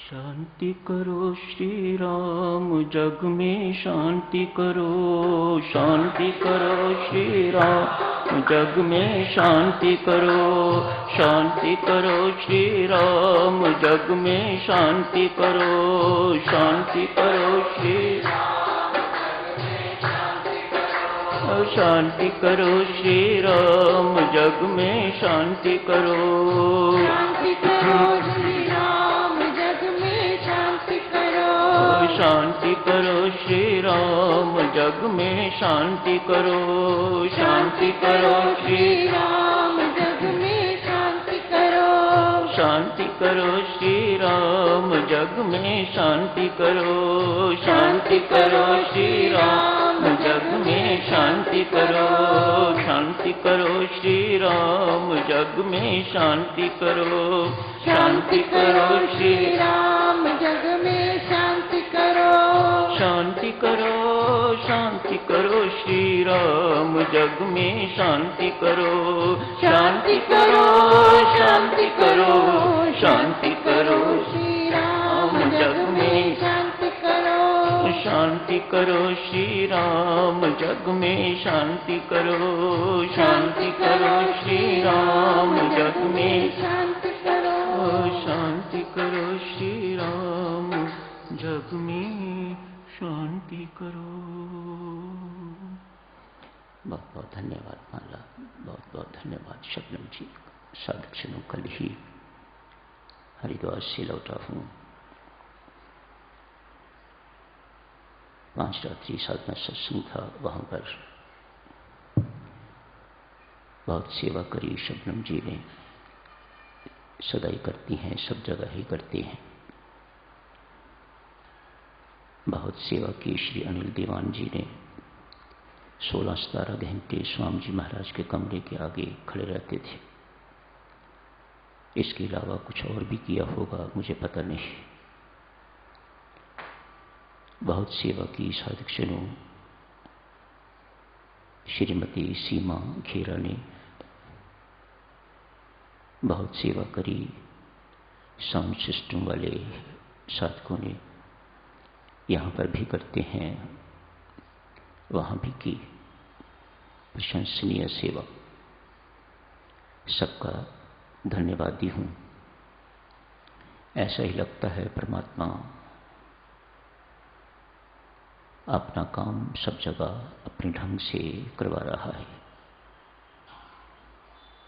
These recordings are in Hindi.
शांति करो श्री राम, जग में शांति करो। शांति करो श्री राम, जग में शांति करो। शांति करो श्री राम, जग में शांति करो। शांति करो श्री शांति करो श्री राम, जग में शांति करो। शांति करो श्री राम, जग में शांति करो। शांति करो श्री राम, जग में शांति करो। शांति करो श्री राम, जग में शांति करो। शांति करो श्री राम, जग में शांति करो। शांति करो श्री राम, जग में शांति करो। शांति करो श्री राम, जग में शांति करो। शांति करो श्री राम, जग में शांति करो। शांति करो, शांति करो श्री राम, जग में शांति करो। शांति करो, शांति करो, शांति करो श्री राम, जग में शांति करो। शांति करो श्री राम, जग में शांति करो। शांति करो श्री राम, जग में शांति करो। शांति करो श्री राम, जग में शांति करो। बहुत बहुत धन्यवाद माला, बहुत बहुत धन्यवाद शबनम जी। साधक क्षणों कल ही हरिद्वार से लौटा हूँ। 5 रात्रि साधना सत्संग था, वहाँ पर बहुत सेवा करी शबनम जी ने। सदाई करती हैं, सब जगह ही करते हैं। बहुत सेवा की श्री अनिल दीवान जी ने। 16-17 घंटे स्वामी जी महाराज के कमरे के आगे खड़े रहते थे। इसके अलावा कुछ और भी किया होगा, मुझे पता नहीं। बहुत सेवा की साधक जनों। श्रीमती सीमा खेरा ने बहुत सेवा करी। साउंड सिस्टम वाले साधकों ने यहाँ पर भी करते हैं, वहाँ भी की। प्रशंसनीय सेवा, सबका धन्यवादी हूँ। ऐसा ही लगता है परमात्मा अपना काम सब जगह अपने ढंग से करवा रहा है।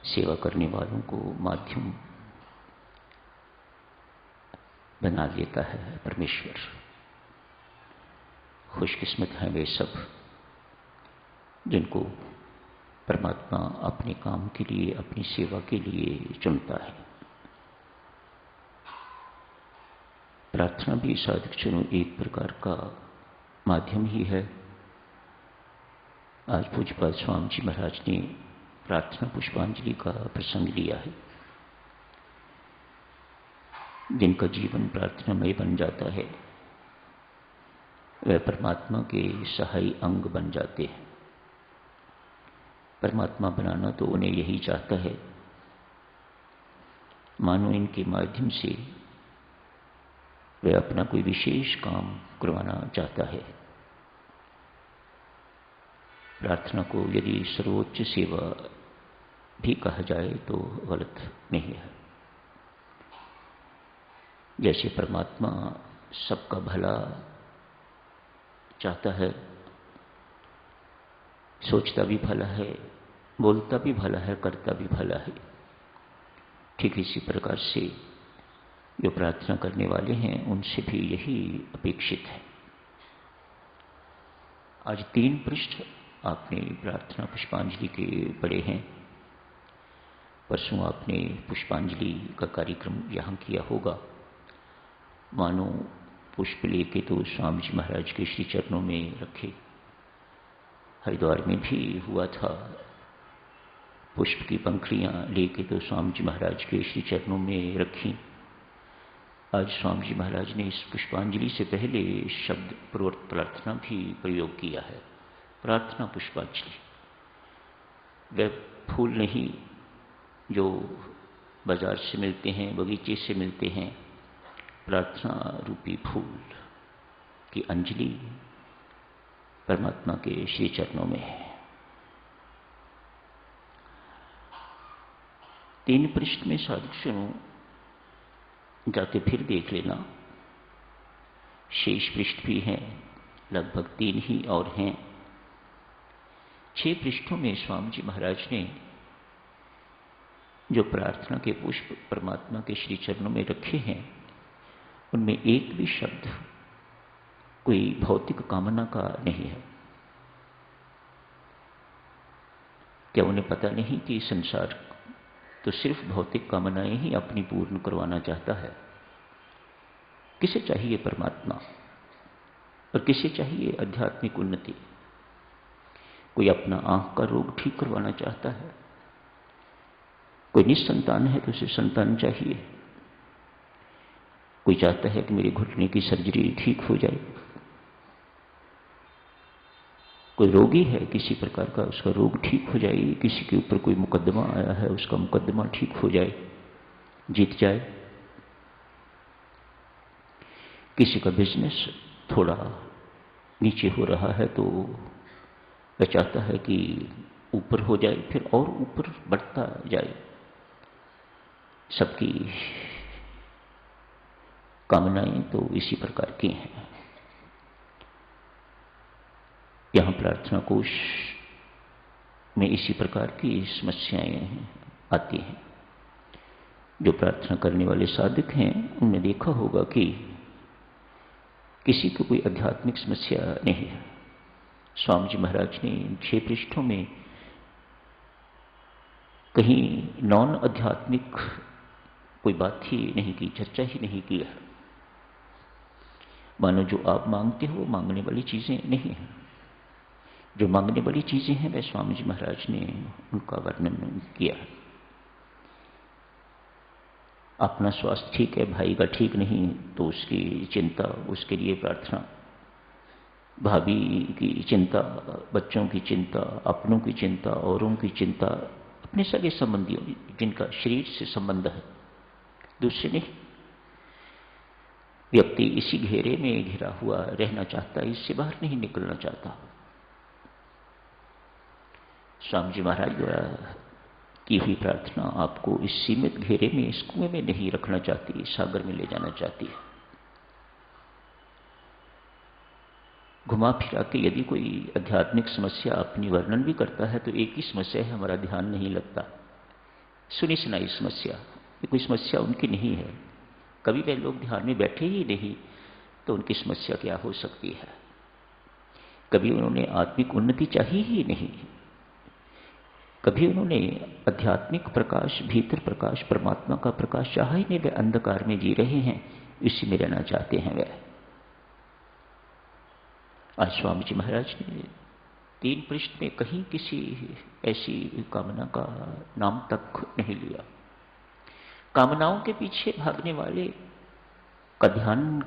सेवा करने वालों को माध्यम बना देता है परमेश्वर। खुशकिस्मत हैं वे सब जिनको परमात्मा अपने काम के लिए, अपनी सेवा के लिए चुनता है। प्रार्थना भी साधक जनों एक प्रकार का माध्यम ही है। आज पूज्यपाद स्वामी जी महाराज ने प्रार्थना पुष्पांजलि का प्रसंग लिया है। जिनका जीवन प्रार्थनामय बन जाता है, वह परमात्मा के सहायी अंग बन जाते हैं। परमात्मा बनाना तो उन्हें यही चाहता है, मानो इनके माध्यम से वह अपना कोई विशेष काम करवाना चाहता है। प्रार्थना को यदि सर्वोच्च सेवा भी कहा जाए तो गलत नहीं है। जैसे परमात्मा सबका भला चाहता है, सोचता भी भला है, बोलता भी भला है, करता भी भला है, ठीक इसी प्रकार से जो प्रार्थना करने वाले हैं उनसे भी यही अपेक्षित है। आज 3 पृष्ठ आपने प्रार्थना पुष्पांजलि के पढ़े हैं। परसों आपने पुष्पांजलि का कार्यक्रम यहाँ किया होगा। मानो पुष्प लेके तो स्वामी जी महाराज के श्री चरणों में रखे। हरिद्वार में भी हुआ था, पुष्प की पंखुड़ियाँ लेके तो स्वामी जी महाराज के श्री चरणों में रखी। आज स्वामी जी महाराज ने इस पुष्पांजलि से पहले शब्द पूर्वक प्रार्थना भी प्रयोग किया है। प्रार्थना पुष्पांजलि वह फूल नहीं जो बाजार से मिलते हैं, बगीचे से मिलते हैं, प्रार्थना रूपी फूल की अंजलि परमात्मा के श्री चरणों में है। 3 पृष्ठ में साधुजनों जाके फिर देख लेना, शेष पृष्ठ भी हैं, लगभग 3 ही और हैं। 6 पृष्ठों में स्वामी जी महाराज ने जो प्रार्थना के पुष्प परमात्मा के श्री चरणों में रखे हैं, उनमें एक भी शब्द कोई भौतिक कामना का नहीं है। क्या उन्हें पता नहीं कि संसार तो सिर्फ भौतिक कामनाएं ही अपनी पूर्ण करवाना चाहता है? किसे चाहिए परमात्मा और किसे चाहिए आध्यात्मिक उन्नति? कोई अपना आंख का रोग ठीक करवाना चाहता है, कोई निसंतान है तो उसे संतान चाहिए, कोई चाहता है कि मेरे घुटने की सर्जरी ठीक हो जाए, कोई रोगी है किसी प्रकार का उसका रोग ठीक हो जाए, किसी के ऊपर कोई मुकदमा आया है उसका मुकदमा ठीक हो जाए, जीत जाए, किसी का बिजनेस थोड़ा नीचे हो रहा है तो वह चाहता है कि ऊपर हो जाए, फिर और ऊपर बढ़ता जाए। सबकी कामनाएं तो इसी प्रकार की हैं। यहां प्रार्थना कोश में इसी प्रकार की समस्याएं आती हैं। जो प्रार्थना करने वाले साधक हैं उन्होंने देखा होगा कि किसी को कोई आध्यात्मिक समस्या नहीं है। स्वामी जी महाराज ने 6 पृष्ठों में कहीं नॉन आध्यात्मिक कोई बात ही नहीं की, चर्चा ही नहीं की है। मानो जो आप मांगते हो मांगने वाली चीजें नहीं हैं। जो मांगने वाली चीजें हैं वह स्वामी जी महाराज ने उनका वर्णन किया है। अपना स्वास्थ्य ठीक है, भाई का ठीक नहीं तो उसकी चिंता, उसके लिए प्रार्थना, भाभी की चिंता, बच्चों की चिंता, अपनों की चिंता, औरों की चिंता, अपने सगे संबंधियों जिनका शरीर से संबंध है, दूसरे नहीं। व्यक्ति इसी घेरे में घिरा हुआ रहना चाहता है, इससे बाहर नहीं निकलना चाहता। स्वामी जी महाराज द्वारा की हुई प्रार्थना आपको इस सीमित घेरे में, इस कुएं में नहीं रखना चाहती, सागर में ले जाना चाहती है। घुमा फिरा के यदि कोई आध्यात्मिक समस्या अपनी वर्णन भी करता है तो एक ही समस्या है, हमारा ध्यान नहीं लगता। सुनी सुनाई समस्या, ये कोई समस्या उनकी नहीं है। कभी वे लोग ध्यान में बैठे ही नहीं तो उनकी समस्या क्या हो सकती है? कभी उन्होंने आत्मिक उन्नति चाहिए ही नहीं, कभी उन्होंने आध्यात्मिक प्रकाश, भीतर प्रकाश, परमात्मा का प्रकाश चाहा ही नहीं। वे अंधकार में जी रहे हैं, इसी में रहना चाहते हैं वे। आज स्वामी जी महाराज ने 3 पृष्ठ में कहीं किसी ऐसी कामना का नाम तक नहीं लिया। कामनाओं के पीछे भागने वाले का ध्यान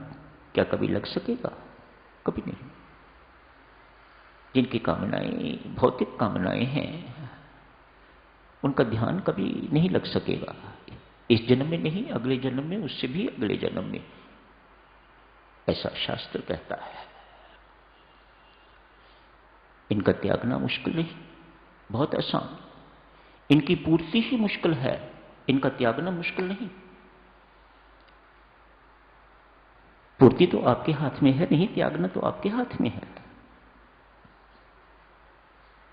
क्या कभी लग सकेगा? कभी नहीं। जिनकी कामनाएं भौतिक कामनाएं हैं उनका ध्यान कभी नहीं लग सकेगा। इस जन्म में नहीं, अगले जन्म में, उससे भी अगले जन्म में, ऐसा शास्त्र कहता है। इनका त्यागना मुश्किल नहीं, बहुत आसान। इनकी पूर्ति ही मुश्किल है, इनका त्यागना मुश्किल नहीं। पूर्ति तो आपके हाथ में है, नहीं त्यागना तो आपके हाथ में है।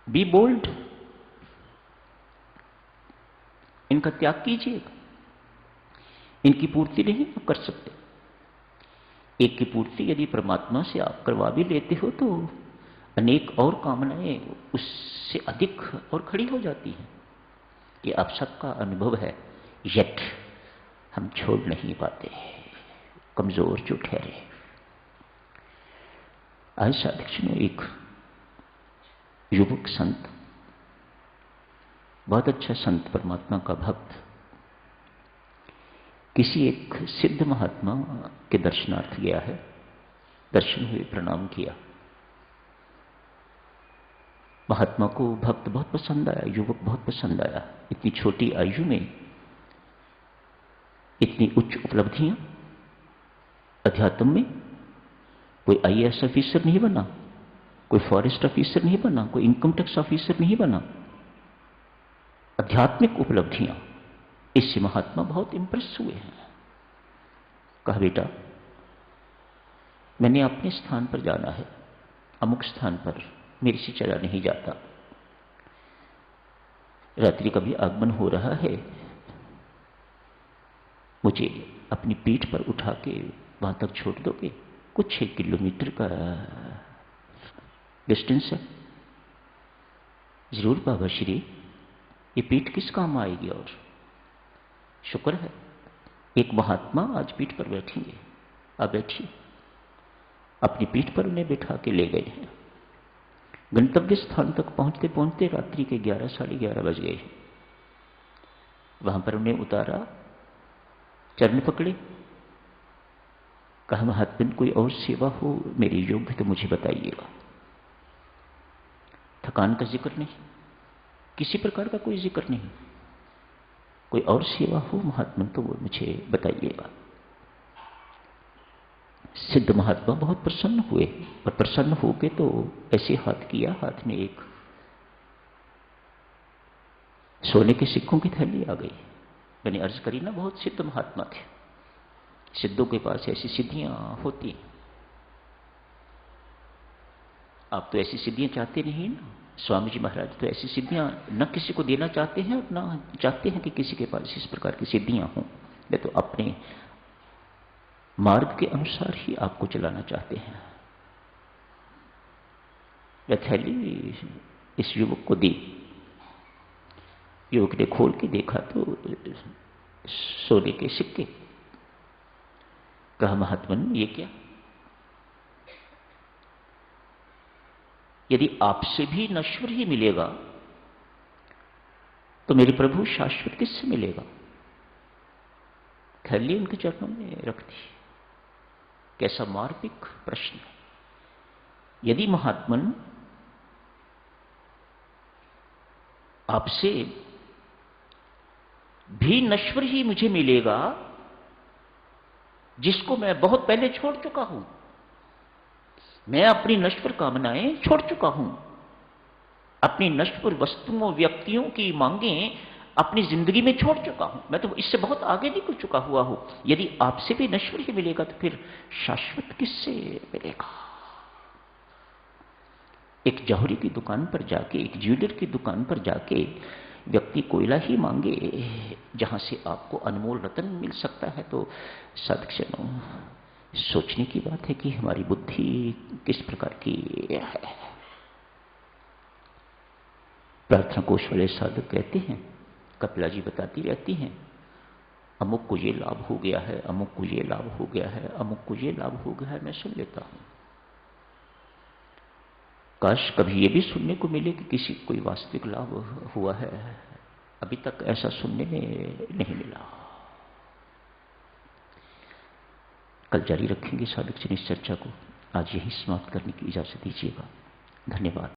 बी बोल्ड, इनका त्याग कीजिएगा। इनकी पूर्ति नहीं आप कर सकते। एक की पूर्ति यदि परमात्मा से आप करवा भी लेते हो तो अनेक और कामनाएं उससे अधिक और खड़ी हो जाती हैं। ये आप सबका अनुभव है, यट हम छोड़ नहीं पाते, कमजोर जो ठहरे। आज साधक में एक युवक संत, बहुत अच्छा संत, परमात्मा का भक्त, किसी एक सिद्ध महात्मा के दर्शनार्थ गया है। दर्शन हुए, प्रणाम किया। महात्मा को भक्त बहुत पसंद आया, युवक बहुत पसंद आया। इतनी छोटी आयु में इतनी उच्च उपलब्धियां, अध्यात्म में कोई IAS ऑफिसर नहीं बना, कोई फॉरेस्ट ऑफिसर नहीं बना, कोई इनकम टैक्स ऑफिसर नहीं बना। आध्यात्मिक उपलब्धियां, इससे महात्मा बहुत इंप्रेस हुए हैं। कहा बेटा मैंने अपने स्थान पर जाना है, अमुक स्थान पर मेरे से चला नहीं जाता, रात्रि का भी आगमन हो रहा है, मुझे अपनी पीठ पर उठा के वहां तक छोड़ दोगे? कुछ 1 किलोमीटर का डिस्टेंस है। जरूर बाबा श्री, ये पीठ किस काम आएगी? और शुक्र है एक महात्मा आज पीठ पर बैठेंगे, आप बैठिए। अपनी पीठ पर उन्हें बैठा के ले गए हैं। गंतव्य स्थान तक पहुंचते पहुंचते रात्रि के 11 साढ़े 11 बज गए। वहां पर उन्हें उतारा, चरण पकड़े, कहा महात्मा कोई और सेवा हो मेरी योग्य तो मुझे बताइएगा। थकान का जिक्र नहीं, किसी प्रकार का कोई जिक्र नहीं, कोई और सेवा हो महात्मा तो वो मुझे बताइएगा। सिद्ध महात्मा बहुत प्रसन्न हुए और प्रसन्न होके तो ऐसे हाथ किया, हाथ में एक सोने के सिक्कों की थैली आ गई। मैंने अर्ज करी ना, बहुत सिद्ध महात्मा थे, सिद्धों के पास ऐसी सिद्धियां होती। आप तो ऐसी सिद्धियां चाहते नहीं ना। स्वामी जी महाराज तो ऐसी सिद्धियां न किसी को देना चाहते हैं और न चाहते हैं कि किसी के पास इस प्रकार की सिद्धियां हों। वे तो अपने मार्ग के अनुसार ही आपको चलाना चाहते हैं। वह थैली इस युवक को दी। युवक ने खोल के देखा तो सोने के सिक्के। कहा महात्मन ये क्या? यदि आपसे भी नश्वर ही मिलेगा तो मेरे प्रभु शाश्वत किससे मिलेगा? थैली उनके चरणों में रख दी। कैसा मार्मिक प्रश्न। यदि महात्मन आपसे भी नश्वर ही मुझे मिलेगा जिसको मैं बहुत पहले छोड़ चुका हूं, मैं अपनी नश्वर कामनाएं छोड़ चुका हूं, अपनी नश्वर वस्तुओं व्यक्तियों की मांगें अपनी जिंदगी में छोड़ चुका हूं, मैं तो इससे बहुत आगे निकल चुका हुआ हूं। यदि आपसे भी नश्वर ही मिलेगा तो फिर शाश्वत किससे मिलेगा? एक जौहरी की दुकान पर जाके, एक ज्वेलर की दुकान पर जाके व्यक्ति कोयला ही मांगे जहां से आपको अनमोल रतन मिल सकता है, तो सदक्षणों सोचने की बात है कि हमारी बुद्धि किस प्रकार की है। प्रार्थना कोश वाले साधक कहते हैं, कपिला जी बताती रहती हैं, अमुक को ये लाभ हो गया है, अमुक को ये लाभ हो गया है, अमुक को ये लाभ हो गया है, मैं सुन लेता हूं। काश कभी ये भी सुनने को मिले कि किसी को कोई वास्तविक लाभ हुआ है। अभी तक ऐसा सुनने में नहीं मिला। कल जारी रखेंगे साधक जन इस चर्चा को। आज यही समाप्त करने की इजाजत दीजिएगा। धन्यवाद।